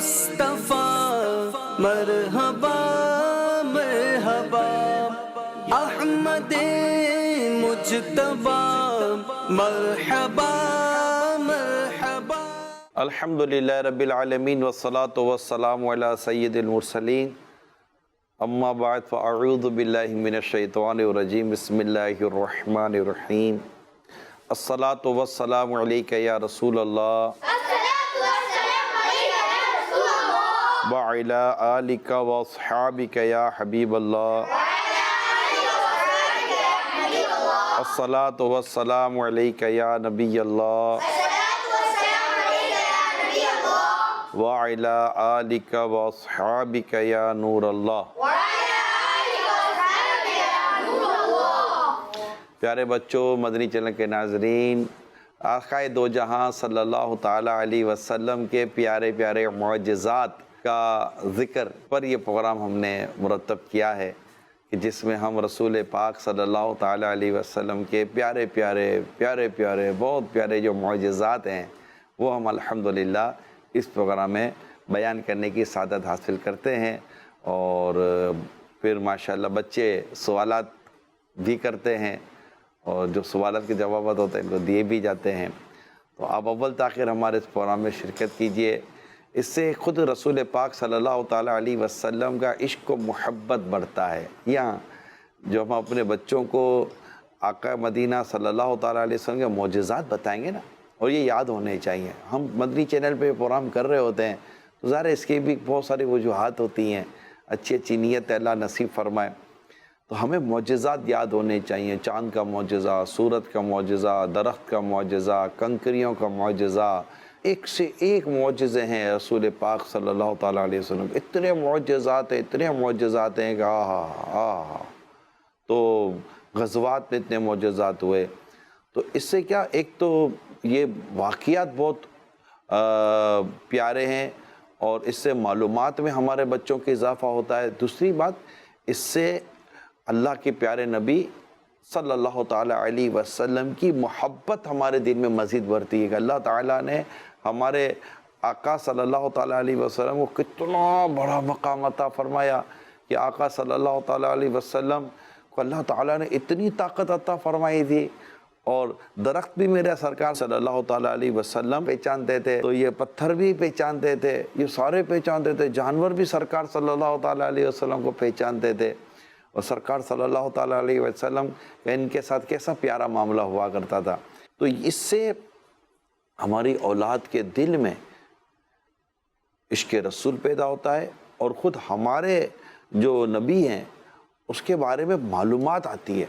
مصطفیٰ مرحبا مرحبا، احمد مجتبی مرحبا مرحبا۔ الحمدللہ رب العالمین والصلاة والسلام علی سید المرسلین، اما بعد فاعوذ باللہ من الشیطان الرجیم، بسم اللہ الرحمن الرحیم۔ الصلاة والسلام علیک یا رسول اللہ وعلی آلک واصحابک یا حبیب اللہ۔ الصلاة والسلام علیک یا نبی اللہ وعلی آلک واصحابک یا نور اللہ۔ پیارے بچوں، مدنی چینل کے ناظرین، آقائے دو جہاں صلی اللہ تعالیٰ علیہ وسلم کے پیارے پیارے معجزات کا ذکر پر یہ پروگرام ہم نے مرتب کیا ہے، کہ جس میں ہم رسول پاک صلی اللہ تعالیٰ علیہ وسلم کے پیارے پیارے بہت پیارے جو معجزات ہیں وہ ہم الحمدللہ اس پروگرام میں بیان کرنے کی سعادت حاصل کرتے ہیں، اور پھر ماشاءاللہ بچے سوالات بھی کرتے ہیں، اور جو سوالات کے جوابات ہوتے ہیں ان کو دیے بھی جاتے ہیں۔ تو آپ اول تاخیر ہمارے اس پروگرام میں شرکت کیجئے، اس سے خود رسول پاک صلی اللہ تعالیٰ علیہ وسلم کا عشق و محبت بڑھتا ہے۔ یہاں جو ہم اپنے بچوں کو آقا مدینہ صلی اللہ تعالیٰ علیہ وسلم کے معجزات بتائیں گے نا، اور یہ یاد ہونے چاہیے۔ ہم مدنی چینل پہ پروگرام کر رہے ہوتے ہیں تو ظاہر ہے اس کی بھی بہت ساری وجوہات ہوتی ہیں، اچھی نیت اللہ نصیب فرمائے، تو ہمیں معجزات یاد ہونے چاہیے۔ چاند کا معجزہ، سورت کا معجزہ، درخت کا معجزہ، کنکریوں کا معجزہ، ایک سے ایک معجزے ہیں رسول پاک صلی اللہ تعالیٰ علیہ وسلم۔ اتنے معجزات ہیں کہ تو غزوات میں اتنے معجزات ہوئے۔ تو اس سے کیا، ایک تو یہ واقعات بہت پیارے ہیں، اور اس سے معلومات میں ہمارے بچوں کے اضافہ ہوتا ہے۔ دوسری بات، اس سے اللہ کے پیارے نبی صلی اللہ تعالیٰ علیہ وسلم کی محبت ہمارے دل میں مزید بڑھتی ہے، کہ اللہ تعالیٰ نے ہمارے آقا صلی اللہ تعالیٰ علیہ وسلم کو کتنا بڑا مقام عطا فرمایا، کہ آقا صلی اللہ تعالیٰ علیہ وسلم کو اللہ تعالیٰ نے اتنی طاقت عطا فرمائی تھی، اور درخت بھی میرے سرکار صلی اللہ تعالیٰ علیہ وسلم پہچانتے تھے، تو یہ پتھر بھی پہچانتے تھے، یہ سارے پہچانتے تھے، جانور بھی سرکار صلی اللہ تعالیٰ علیہ وسلم کو پہچانتے تھے، اور سرکار صلی اللہ تعالیٰ علیہ وسلم کا ان کے ساتھ کیسا پیارا معاملہ ہوا کرتا تھا۔ تو اس سے ہماری اولاد کے دل میں عشق رسول پیدا ہوتا ہے، اور خود ہمارے جو نبی ہیں اس کے بارے میں معلومات آتی ہے،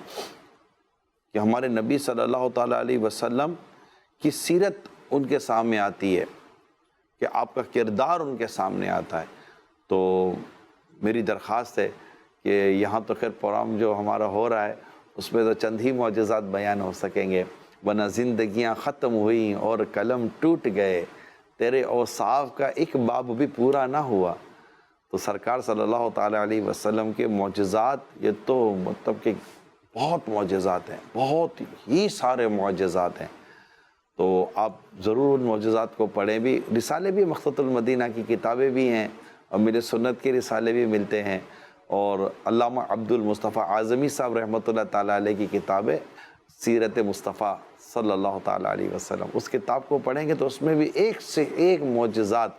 کہ ہمارے نبی صلی اللہ تعالیٰ علیہ وسلم کی سیرت ان کے سامنے آتی ہے، کہ آپ کا کردار ان کے سامنے آتا ہے۔ تو میری درخواست ہے کہ یہاں تو خیر پروگرام جو ہمارا ہو رہا ہے اس میں تو چند ہی معجزات بیان ہو سکیں گے، ورنہ زندگیاں ختم ہوئیں اور قلم ٹوٹ گئے، تیرے اوصاف کا ایک باب بھی پورا نہ ہوا۔ تو سرکار صلی اللہ تعالیٰ علیہ وسلم کے معجزات، یہ تو مطلب کہ بہت معجزات ہیں، بہت ہی سارے معجزات ہیں۔ تو آپ ضرور ان معجزات کو پڑھیں بھی۔ رسالے بھی مقصد المدینہ کی کتابیں بھی ہیں، اور میرے سنت کے رسالے بھی ملتے ہیں، اور علامہ عبد المصطفیٰ اعظمی صاحب رحمۃ اللہ تعالیٰ علیہ کی کتابیں سیرت مصطفیٰ صلی اللہ تعالیٰ علیہ وسلم، اس کتاب کو پڑھیں گے تو اس میں بھی ایک سے ایک معجزات،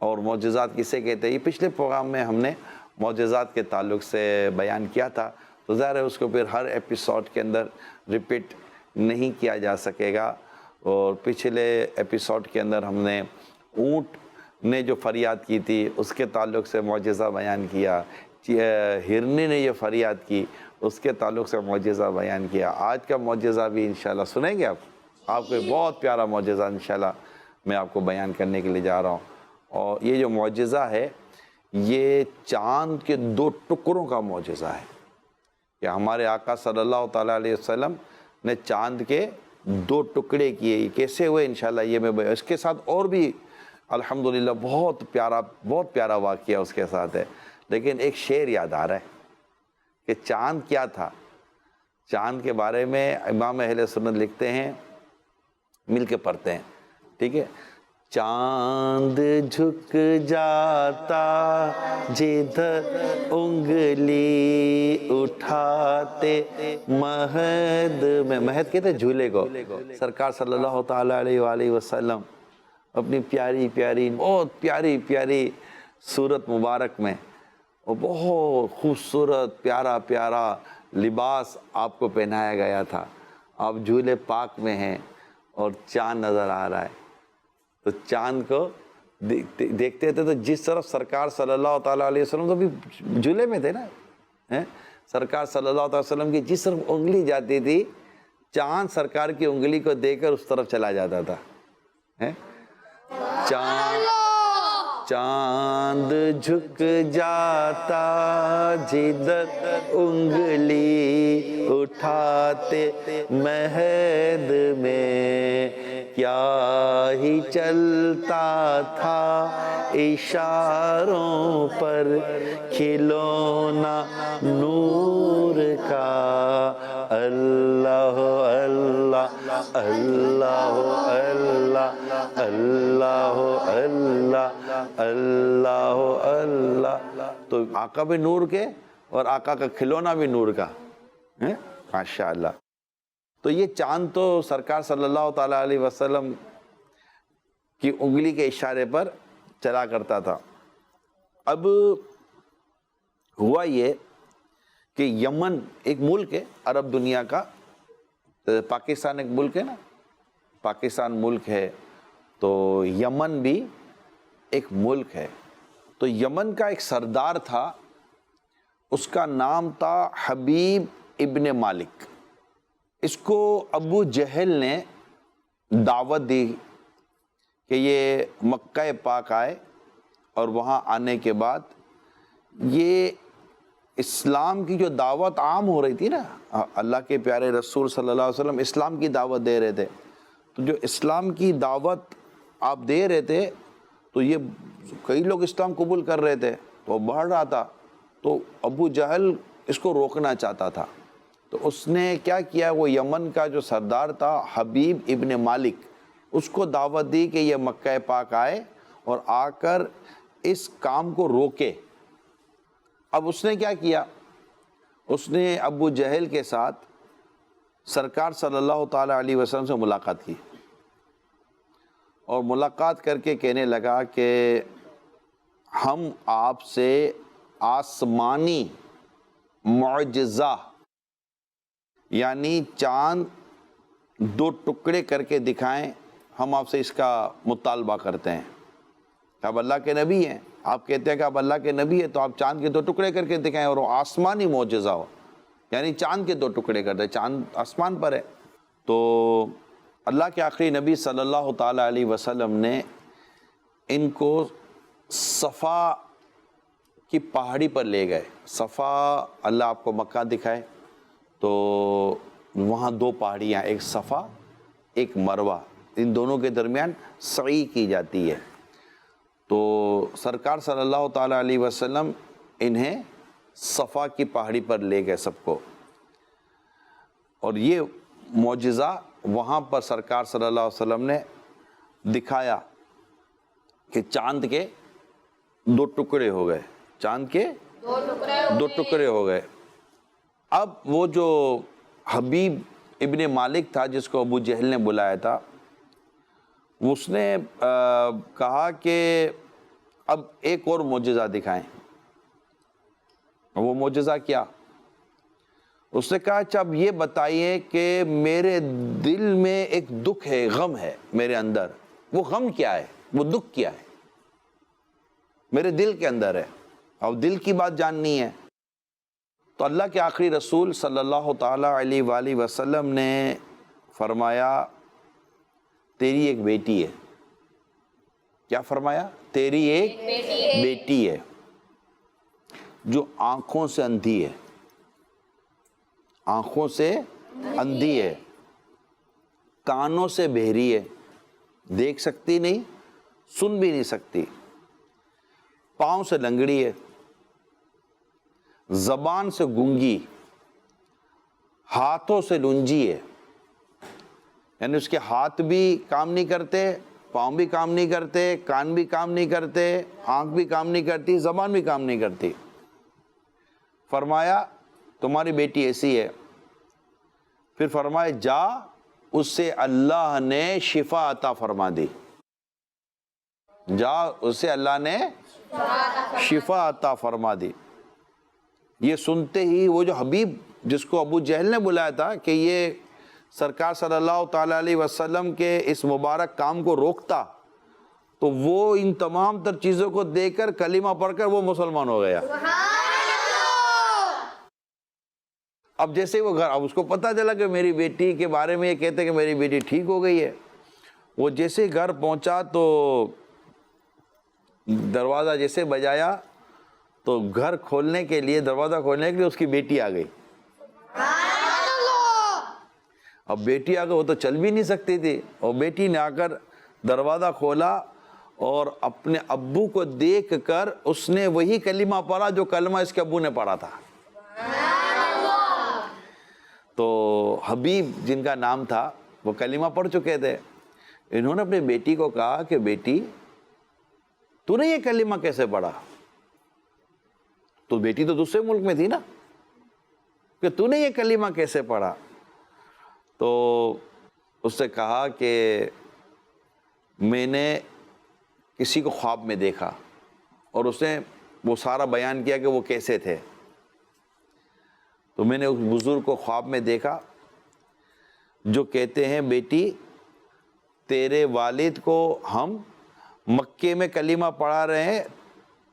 اور معجزات کسے کہتے ہیں، یہ پچھلے پروگرام میں ہم نے معجزات کے تعلق سے بیان کیا تھا، تو ظاہر ہے اس کو پھر ہر ایپیسوڈ کے اندر ریپیٹ نہیں کیا جا سکے گا۔ اور پچھلے ایپیسوڈ کے اندر ہم نے اونٹ نے جو فریاد کی تھی اس کے تعلق سے معجزہ بیان کیا، ہرنی نے یہ فریاد کی اس کے تعلق سے معجزہ بیان کیا۔ آج کا معجزہ بھی انشاءاللہ سنیں گے آپ کو ایک بہت پیارا معجزہ انشاءاللہ میں آپ کو بیان کرنے کے لیے جا رہا ہوں، اور یہ جو معجزہ ہے یہ چاند کے 2 ٹکڑوں کا معجزہ ہے، کہ ہمارے آقا صلی اللہ تعالیٰ علیہ وسلم نے چاند کے 2 ٹکڑے کیے۔ یہ کیسے ہوئے انشاءاللہ یہ میں اس کے ساتھ اور بھی الحمدللہ بہت پیارا واقعہ اس کے ساتھ ہے، لیکن ایک شعر یاد آ رہا ہے کہ چاند کیا تھا۔ چاند کے بارے میں امام اہل سنت لکھتے ہیں، مل کے پڑھتے ہیں، ٹھیک ہے۔ چاند جھک جاتا جدھر انگلی اٹھاتے مہد میں، مہد کہتے ہیں جھولے کو، سرکار صلی اللہ تعالیٰ علیہ وآلہ وسلم اپنی پیاری پیاری بہت پیاری پیاری صورت مبارک میں، اور بہت خوبصورت پیارا پیارا لباس آپ کو پہنایا گیا تھا، آپ جھولے پاک میں ہیں اور چاند نظر آ رہا ہے، تو چاند کو دیکھتے تھے تو جس طرف سرکار صلی اللہ تعالیٰ علیہ وسلم تو بھی جھولے میں تھے نا، سرکار صلی اللہ تعالیٰ وسلم کی جس طرف انگلی جاتی تھی چاند سرکار کی انگلی کو دے کر اس طرف چلا جاتا تھا۔ چاند جھک جاتا جدھر انگلی اٹھاتے مہد میں، کیا ہی چلتا تھا اشاروں پر کھلونا نور کا، اللہ اللہ اللہ اللہ اللہ اللہ اللہ اللہ، تو آقا بھی نور کے اور آقا کا کھلونا بھی نور کا، ماشاءاللہ۔ تو یہ چاند تو سرکار صلی اللہ تعالیٰ علیہ وسلم کی انگلی کے اشارے پر چلا کرتا تھا۔ اب ہوا یہ کہ یمن ایک ملک ہے عرب دنیا کا، پاکستان ایک ملک ہے نا، پاکستان ملک ہے تو یمن بھی ایک ملک ہے۔ تو یمن کا ایک سردار تھا، اس کا نام تھا حبیب ابن مالک۔ اس کو ابو جہل نے دعوت دی کہ یہ مکہ پاک آئے، اور وہاں آنے کے بعد یہ اسلام کی جو دعوت عام ہو رہی تھی نا، اللہ کے پیارے رسول صلی اللہ علیہ وسلم اسلام کی دعوت دے رہے تھے، تو جو اسلام کی دعوت آپ دے رہے تھے تو یہ کئی لوگ اسلام قبول کر رہے تھے، تو وہ بڑھ رہا تھا، تو ابو جہل اس کو روکنا چاہتا تھا۔ تو اس نے کیا کیا، وہ یمن کا جو سردار تھا حبیب ابن مالک، اس کو دعوت دی کہ یہ مکہ پاک آئے اور آ کر اس کام کو روکے۔ اب اس نے کیا کیا، اس نے ابو جہل کے ساتھ سرکار صلی اللہ تعالیٰ علیہ وسلم سے ملاقات کی، اور ملاقات کر کے کہنے لگا کہ ہم آپ سے آسمانی معجزہ، یعنی چاند دو ٹکڑے کر کے دکھائیں، ہم آپ سے اس کا مطالبہ کرتے ہیں۔ آپ اللہ کے نبی ہیں، آپ کہتے ہیں کہ آپ اللہ کے نبی ہیں، تو آپ چاند کے دو ٹکڑے کر کے دکھائیں، اور وہ آسمانی معجزہ ہو، یعنی چاند کے دو ٹکڑے کر دیں، چاند آسمان پر ہے۔ تو اللہ کے آخری نبی صلی اللہ تعالیٰ علیہ وسلم نے ان کو صفا کی پہاڑی پر لے گئے۔ صفا، اللہ آپ کو مکہ دکھائے تو وہاں دو پہاڑیاں، ایک صفا ایک مروہ، ان دونوں کے درمیان سعی کی جاتی ہے۔ تو سرکار صلی اللہ تعالیٰ علیہ وسلم انہیں صفا کی پہاڑی پر لے گئے سب کو، اور یہ معجزہ وہاں پر سرکار صلی اللہ علیہ وسلم نے دکھایا کہ چاند کے دو ٹکڑے ہو گئے، چاند کے دو ٹکڑے ہو گئے۔ اب وہ جو حبیب ابن مالک تھا جس کو ابو جہل نے بلایا تھا، اس نے کہا کہ اب ایک اور معجزہ دکھائیں۔ وہ معجزہ کیا؟ اس نے کہا اچھا اب یہ بتائیے کہ میرے دل میں ایک دکھ ہے، غم ہے میرے اندر، وہ غم کیا ہے، وہ دکھ کیا ہے، میرے دل کے اندر ہے، اور دل کی بات جاننی ہے۔ تو اللہ کے آخری رسول صلی اللہ تعالیٰ علیہ وآلہ وسلم نے فرمایا تیری ایک بیٹی ہے۔ کیا فرمایا؟ تیری ایک بیٹی ہے جو آنکھوں سے اندھی ہے، آنکھوں سے اندھی ہے، کانوں سے بہری ہے، دیکھ سکتی نہیں، سن بھی نہیں سکتی، پاؤں سے لنگڑی ہے، زبان سے گونگی، ہاتھوں سے لنجی ہے، یعنی اس کے ہاتھ بھی کام نہیں کرتے پاؤں بھی کام نہیں کرتے، کان بھی کام نہیں کرتے، آنکھ بھی کام نہیں کرتی، زبان بھی کام نہیں کرتی. فرمایا تمہاری بیٹی ایسی ہے. پھر فرمایا جا، اس سے اللہ نے شفا عطا فرما دی. جا، اس سے اللہ نے شفا عطا فرما دی. یہ سنتے ہی وہ جو حبیب جس کو ابو جہل نے بلایا تھا کہ یہ سرکار صلی اللہ تعالیٰ علیہ وسلم کے اس مبارک کام کو روکتا، تو وہ ان تمام تر چیزوں کو دیکھ کر کلمہ پڑھ کر وہ مسلمان ہو گیا. اب جیسے وہ گھر، اب اس کو پتہ چلا کہ میری بیٹی کے بارے میں یہ کہتے کہ میری بیٹی ٹھیک ہو گئی ہے. وہ جیسے گھر پہنچا تو دروازہ جیسے بجایا تو گھر کھولنے کے لیے، دروازہ کھولنے کے لیے اس کی بیٹی آ گئی. اب بیٹی آ گئی، وہ تو چل بھی نہیں سکتی تھی، اور بیٹی نے آ کر دروازہ کھولا اور اپنے ابو کو دیکھ کر اس نے وہی کلمہ پڑھا جو کلمہ اس کے ابو نے پڑھا تھا. تو حبیب جن کا نام تھا وہ کلمہ پڑھ چکے تھے. انہوں نے اپنی بیٹی کو کہا کہ بیٹی تو نے یہ کلمہ کیسے پڑھا؟ تو بیٹی تو دوسرے ملک میں تھی نا، کہ تو نے یہ کلمہ کیسے پڑھا؟ تو اس سے کہا کہ میں نے کسی کو خواب میں دیکھا، اور اس نے وہ سارا بیان کیا کہ وہ کیسے تھے. تو میں نے اس بزرگ کو خواب میں دیکھا جو کہتے ہیں بیٹی تیرے والد کو ہم مکے میں کلمہ پڑھا رہے ہیں،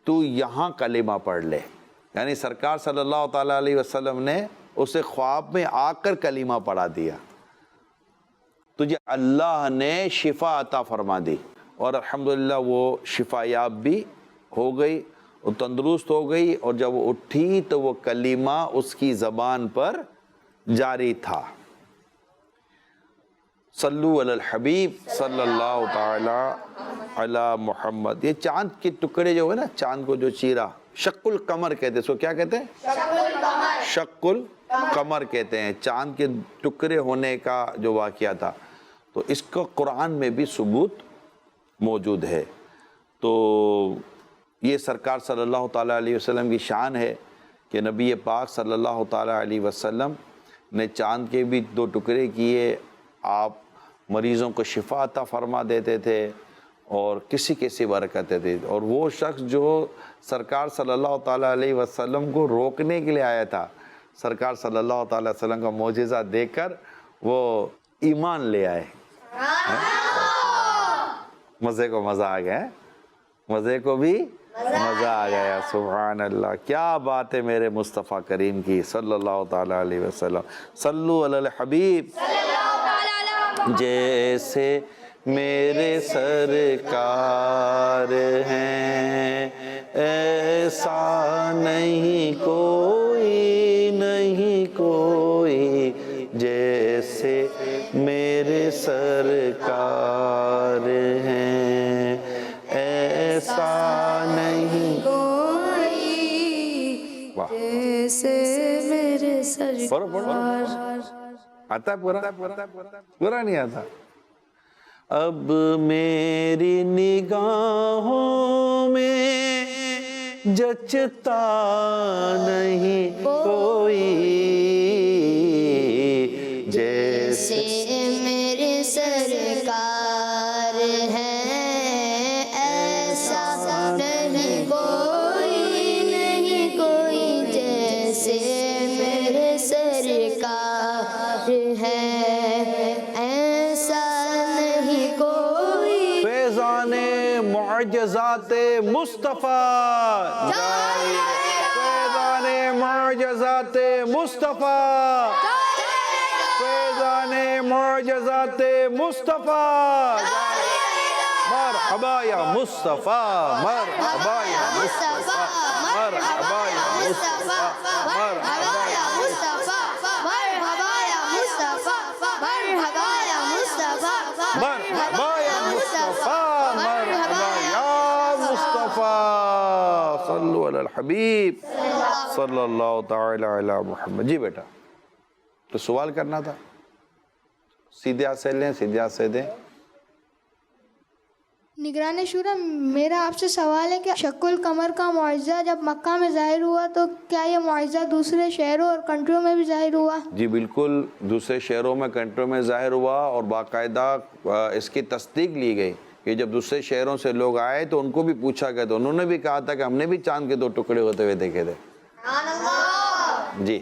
تو یہاں کلمہ پڑھ لے. یعنی سرکار صلی اللہ تعالیٰ علیہ وسلم نے اسے خواب میں آ کر کلمہ پڑھا دیا. تجھے اللہ نے شفا عطا فرما دی، اور الحمدللہ وہ شفا یاب بھی ہو گئی، وہ تندرست ہو گئی، اور جب وہ اٹھی تو وہ کلمہ اس کی زبان پر جاری تھا. صلو علی الحبیب صلی اللہ تعالی علی محمد. یہ چاند کے ٹکڑے جو ہے نا، چاند کو جو چیرا، شق القمر کہتے ہیں. اس کو کیا کہتے ہیں؟ شق القمر کہتے ہیں. چاند کے ٹکڑے ہونے کا جو واقعہ تھا، تو اس کا قرآن میں بھی ثبوت موجود ہے. تو یہ سرکار صلی اللہ تعالیٰ علیہ وسلم کی شان ہے کہ نبی پاک صلی اللہ تعالیٰ علیہ وسلم نے چاند کے بھی 2 ٹکڑے کیے. آپ مریضوں کو شفا عطا فرما دیتے تھے اور کسی کسی برکتیں تھے. اور وہ شخص جو سرکار صلی اللہ تعالیٰ علیہ وسلم کو روکنے کے لیے آیا تھا، سرکار صلی اللہ تعالیٰ علیہ وسلم کا معجزہ دیکھ کر وہ ایمان لے آئے. مزے کو مزہ آ گیا، مزے کو بھی مزہ آ گیا. سبحان اللہ، کیا بات ہے میرے مصطفیٰ کریم کی صلی اللہ تعالیٰ علیہ وسلم. صلو علی الحبیب. جیسے میرے سرکار ہیں ایسا نہیں کوئی، نہیں کوئی. جیسے میرے سرکار ہیں ایسا نہیں کوئی، جیسے میرے سرکار. آتا ہے پورا؟ پورا نہیں آتا. اب میری نگاہوں میں جچتا نہیں کوئی، جیسے میرے سرکار ہیں ایسا نہیں کوئی، نہیں کوئی. جیسے میرے سرکار ہیں ایسا نہیں کوئی. فیضان معجزات مصطفیٰ جاری، فیضان معجزات مصطفیٰ، فیضان معجزات مصطفیٰ. مرحبا یا مصطفیٰ، مرحبا یا مصطفیٰ، مرحبا یا مصطفیٰ، مرحبا یا مصطفیٰ، مرحبا یا مصطفیٰ، مرحبا یا مصطفیٰ، مرحبا یا مصطفیٰ، مرحبا یا مصطفیٰ. صلو علی الحبیب صلی اللہ تعالی علی محمد. جی بیٹا، تو سوال کرنا تھا. سیدھے ہاتھ سے لیں، سیدھے ہاتھ سے دیں. نگران شورا، میرا آپ سے سوال ہے کہ شق القمر کا معجزہ جب مکہ میں ظاہر ہوا تو کیا یہ معجزہ دوسرے شہروں اور کنٹریوں میں بھی ظاہر ہوا؟ جی بالکل، دوسرے شہروں میں کنٹریوں میں ظاہر ہوا، اور باقاعدہ اس کی تصدیق لی گئی کہ جب دوسرے شہروں سے لوگ آئے تو ان کو بھی پوچھا گیا تو انہوں نے بھی کہا تھا کہ ہم نے بھی چاند کے 2 ٹکڑے ہوتے ہوئے دیکھے تھے۔ جی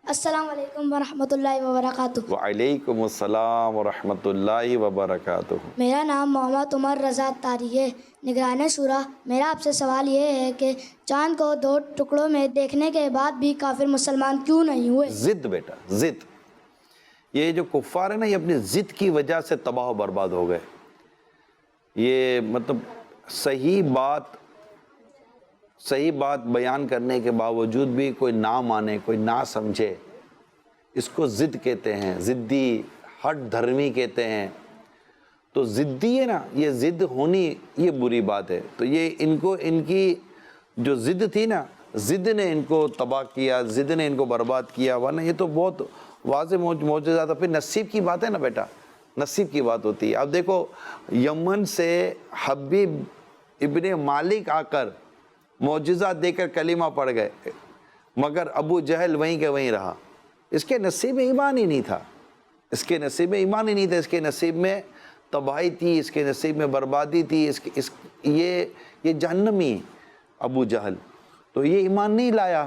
السلام علیکم ورحمۃ اللہ وبرکاتہ۔ وعلیکم السلام ورحمۃ اللہ وبرکاتہ۔ میرا نام محمد عمر رضا تاری ہے۔ نگران شورا، میرا آپ سے سوال یہ ہے کہ چاند کو 2 ٹکڑوں میں دیکھنے کے بعد بھی کافر مسلمان کیوں نہیں ہوئے؟ ضد بیٹا، ضد۔ یہ جو کفار ہیں نا، یہ اپنی ضد کی وجہ سے تباہ و برباد ہو گئے۔ یہ مطلب صحیح بات بیان کرنے کے باوجود بھی کوئی نہ مانے، کوئی نہ سمجھے، اس کو ضد کہتے ہیں، ضدی، ہٹ دھرمی کہتے ہیں۔ تو ضدی ہے نا، یہ ضد ہونی یہ بری بات ہے۔ تو یہ ان کی جو ضد تھی نا، ضد نے ان کو تباہ کیا، ضد نے ان کو برباد کیا، ورنہ یہ تو بہت واضح معجزہ تھا۔ پھر نصیب کی بات ہے نا بیٹا، نصیب کی بات ہوتی ہے۔ اب دیکھو، یمن سے حبیب ابن مالک آ کر معجزہ دے کر کلمہ پڑھ گئے، مگر ابو جہل وہیں کے وہیں رہا۔ اس کے نصیب میں ایمان ہی نہیں تھا، اس کے نصیب میں تباہی تھی، اس کے نصیب میں بربادی تھی۔ یہ جہنمی ابو جہل، تو یہ ایمان نہیں لایا۔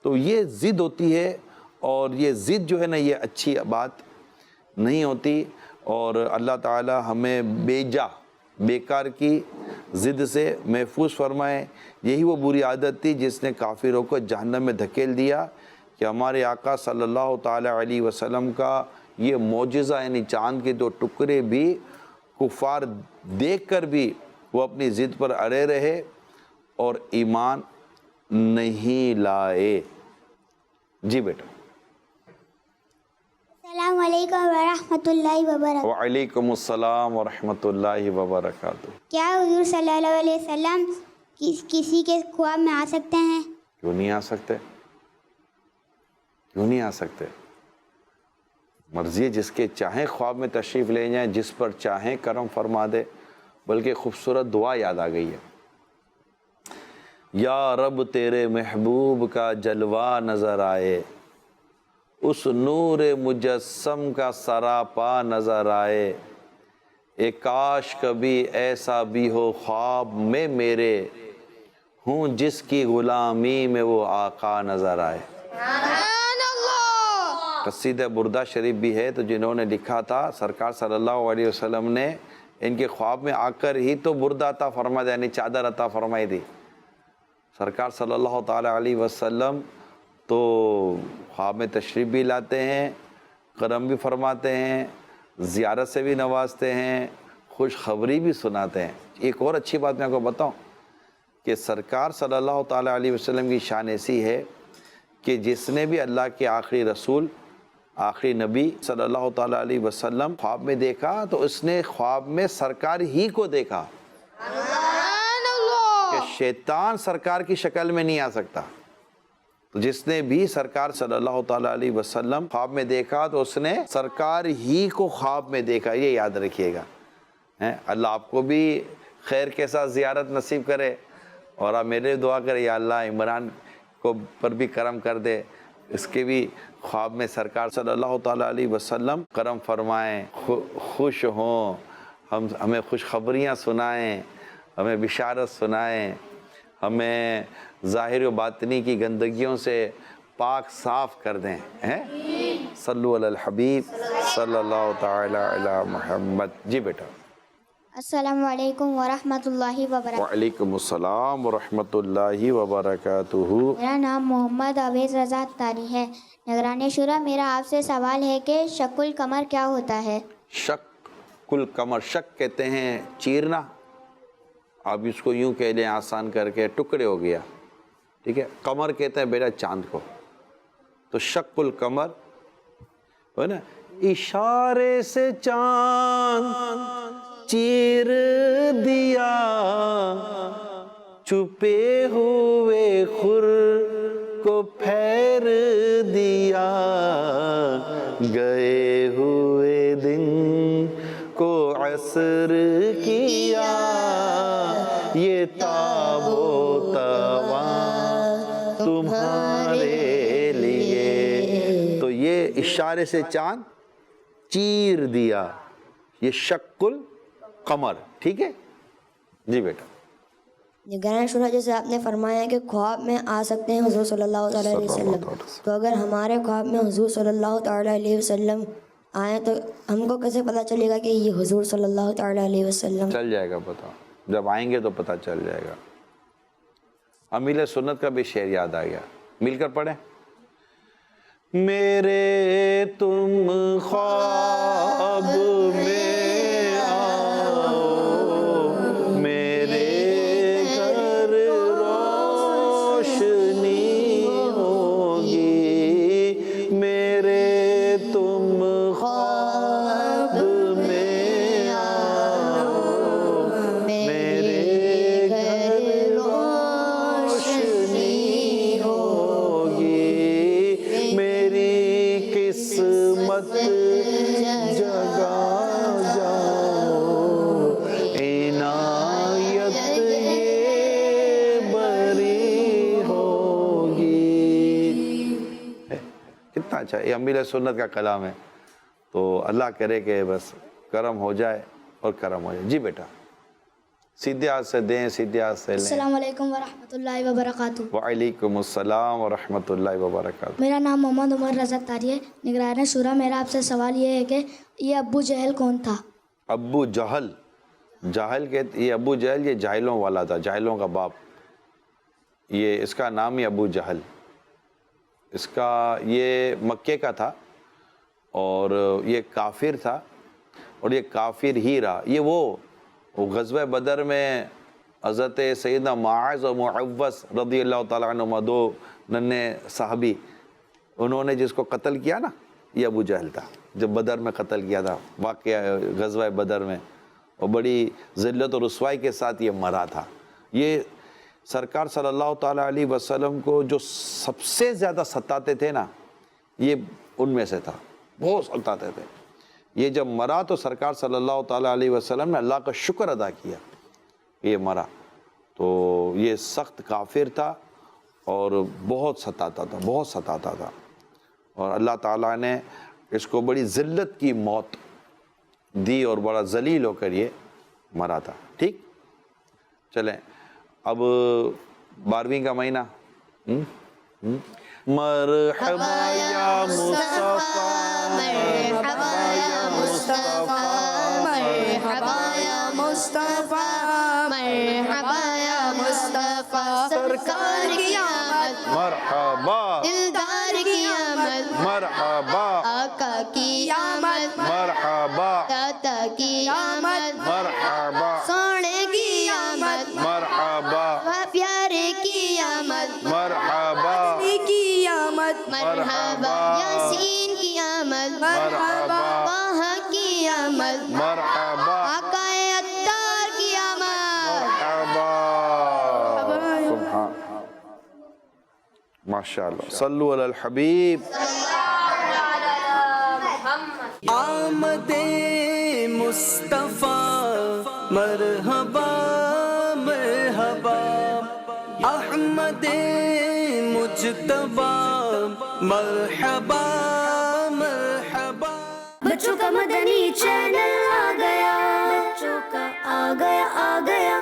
تو یہ ضد ہوتی ہے، اور یہ ضد جو ہے نا، یہ اچھی بات نہیں ہوتی، اور اللہ تعالی ہمیں بیکار کی ضد سے محفوظ فرمائے۔ یہی وہ بری عادت تھی جس نے کافروں کو جہنم میں دھکیل دیا، کہ ہمارے آقا صلی اللہ تعالی علیہ وسلم کا یہ معجزہ، یعنی چاند کے 2 ٹکڑے بھی کفار دیکھ کر بھی وہ اپنی ضد پر اڑے رہے اور ایمان نہیں لائے۔ جی بیٹا۔ السلام علیکم ورحمۃ اللہ وبرکاتہ۔ وعلیکم السلام ورحمۃ اللہ وبرکاتہ۔ کیا حضور صلی اللہ علیہ وسلم کسی کے خواب میں آ سکتے ہیں؟ کیوں نہیں آ سکتے؟ کیوں نہیں آ سکتے؟ مرضی ہے، جس کے چاہیں خواب میں تشریف لے جائیں، جس پر چاہیں کرم فرما دے۔ بلکہ خوبصورت دعا یاد آ گئی ہے، یا رب تیرے محبوب کا جلوہ نظر آئے، اس نور مجسم کا سراپا نظر آئے، اے کاش کبھی ایسا بھی ہو خواب میں میرے، ہوں جس کی غلامی میں وہ آقا نظر آئے۔ قصیدہ بردہ شریف بھی ہے، تو جنہوں نے لکھا تھا سرکار صلی اللہ علیہ وسلم نے ان کے خواب میں آ کر ہی تو بردہ عطا فرمایا، یعنی چادر عطا فرمائی تھی۔ سرکار صلی اللہ تعالی علیہ وسلم تو خواب میں تشریف بھی لاتے ہیں، کرم بھی فرماتے ہیں، زیارت سے بھی نوازتے ہیں، خوشخبری بھی سناتے ہیں۔ ایک اور اچھی بات میں آپ کو بتاؤں کہ سرکار صلی اللہ تعالی علیہ وسلم کی شان ایسی ہے کہ جس نے بھی اللہ کے آخری رسول، آخری نبی صلی اللہ تعالی علیہ وسلم خواب میں دیکھا، تو اس نے خواب میں سرکار ہی کو دیکھا، کہ شیطان سرکار کی شکل میں نہیں آ سکتا۔ تو جس نے بھی سرکار صلی اللہ تعالی علیہ وسلم خواب میں دیکھا، تو اس نے سرکار ہی کو خواب میں دیکھا، یہ یاد رکھیے گا۔ اللہ آپ کو بھی خیر کے ساتھ زیارت نصیب کرے، اور آپ میرے دعا کرے یا اللہ عمران کو پر بھی کرم کر دے، اس کے بھی خواب میں سرکار صلی اللہ تعالی علیہ وسلم کرم فرمائیں، خوش ہوں، ہمیں خوشخبریاں سنائیں، ہمیں بشارت سنائیں، ہمیں ظاہر و باطنی کی گندگیوں سے پاک صاف کر دیں۔ صلو علی الحبیب صلی اللہ تعالی علی محمد۔ جی بیٹا۔ السلام علیکم ورحمۃ اللہ وبرکاتہ۔ وعلیکم السلام ورحمۃ اللہ وبرکاتہ۔ میرا نام محمد عویز رضا تاری ہے۔ نگران شورا، میرا آپ سے سوال ہے کہ شق القمر کیا ہوتا ہے؟ شق القمر، شق کہتے ہیں چیرنا، آپ اس کو یوں کہہ لیں آسان کر کے، ٹکڑے ہو گیا، ٹھیک ہے۔ قمر کہتے ہیں بیٹا چاند کو، تو شق القمر ہے نا، اشارے سے چاند چیر دیا، چھپے ہوئے خور کو پھیر دیا، گئے ہوئے دن کو عصر کیا، یہ تاب و تواں تمہارے لیے. تو یہ اشارے سے چاند چیر دیا، یہ شق القمر. ٹھیک ہے جی بیٹا. نگران شورا، جیسے آپ نے فرمایا کہ خواب میں آ سکتے ہیں حضور صلی اللہ تعالیٰ علیہ وسلم، تو اگر ہمارے خواب میں حضور صلی اللہ تعالیٰ علیہ وسلم آئیں تو ہم کو کیسے پتہ چلے گا کہ یہ حضور صلی اللہ تعالیٰ علیہ وسلم؟ چل جائے گا پتہ، جب آئیں گے تو پتہ چل جائے گا. امیل سنت کا بھی شعر یاد آ گیا، مل کر پڑھیں. میرے تم خواب میں آؤ، میرے گھر روشنی ہوگی. میرے تم خواب میں آؤ، میرے گھر روشنی ہوگی. میری قسمت جگا جاؤ، عنایت یہ بری ہوگی. کتنا اچھا، یہ امیل سنت کا کلام ہے. تو اللہ کرے کہ بس کرم ہو جائے اور کرم ہو جائے. جی بیٹا سیدھے ہاتھ سے دیں، سیدھے ہاتھ سے لیں. السلام علیکم ورحمۃ اللہ وبرکاتہ. وعلیکم السلام ورحمۃ اللہ وبرکاتہ. میرا نام محمد عمر رضا طاری ہے. نگران شورا، میرا آپ سے سوال یہ ہے کہ یہ ابو جہل کون تھا؟ ابو جہل، جاہل کہتے، یہ ابو جہل یہ جاہلوں والا تھا، جاہلوں کا باپ. یہ اس کا نام ہی ابو جہل. اس کا یہ مکے کا تھا اور یہ کافر تھا اور یہ کافر ہی رہا. یہ وہ غزوہ بدر میں حضرت سیدنا معاذ و معوذ رضی اللہ تعالیٰ عنہما، دو ننھے صحابی، انہوں نے جس کو قتل کیا نا، یہ ابو جہل تھا. جب بدر میں قتل کیا تھا، واقعہ غزوہ بدر میں، اور بڑی ذلت و رسوائی کے ساتھ یہ مرا تھا. یہ سرکار صلی اللہ تعالیٰ علیہ وسلم کو جو سب سے زیادہ ستاتے تھے نا، یہ ان میں سے تھا، بہت ستاتے تھے. یہ جب مرا تو سرکار صلی اللہ تعالیٰ علیہ وسلم نے اللہ کا شکر ادا کیا کہ یہ مرا. تو یہ سخت کافر تھا اور بہت ستاتا تھا، بہت ستاتا تھا، اور اللہ تعالیٰ نے اس کو بڑی ذلت کی موت دی اور بڑا ذلیل ہو کر یہ مرا تھا. ٹھیک، چلیں اب 12ویں کا مہینہ. مرحبا یا مصطفیٰ، مرحبا یا مصطفیٰ، مرحبا یا مصطفیٰ، مرحبا یا مصطفیٰ. سرکار کی آمد، مرحبا دلدار کی آمد، مرحبا آقا کی آمد، مرحبا داتا کی آمد، مرحبا سونے کی آمد، مرحبا پیارے کی آمد، مرحبا کی آمد، مرحبا یاسین کی آمد، مرحبا طہ کی آمد، مرحبا آقا اتار کی آمد. مرحبا. سبحان ماشاءاللہ. صلو علی الحبیب. آمد مصطفیٰ مرحبا مرحبا، احمد مجتبی مرحبا مرحبا. بچوں کا مدنی چینل آ گیا، بچوں کا آ گیا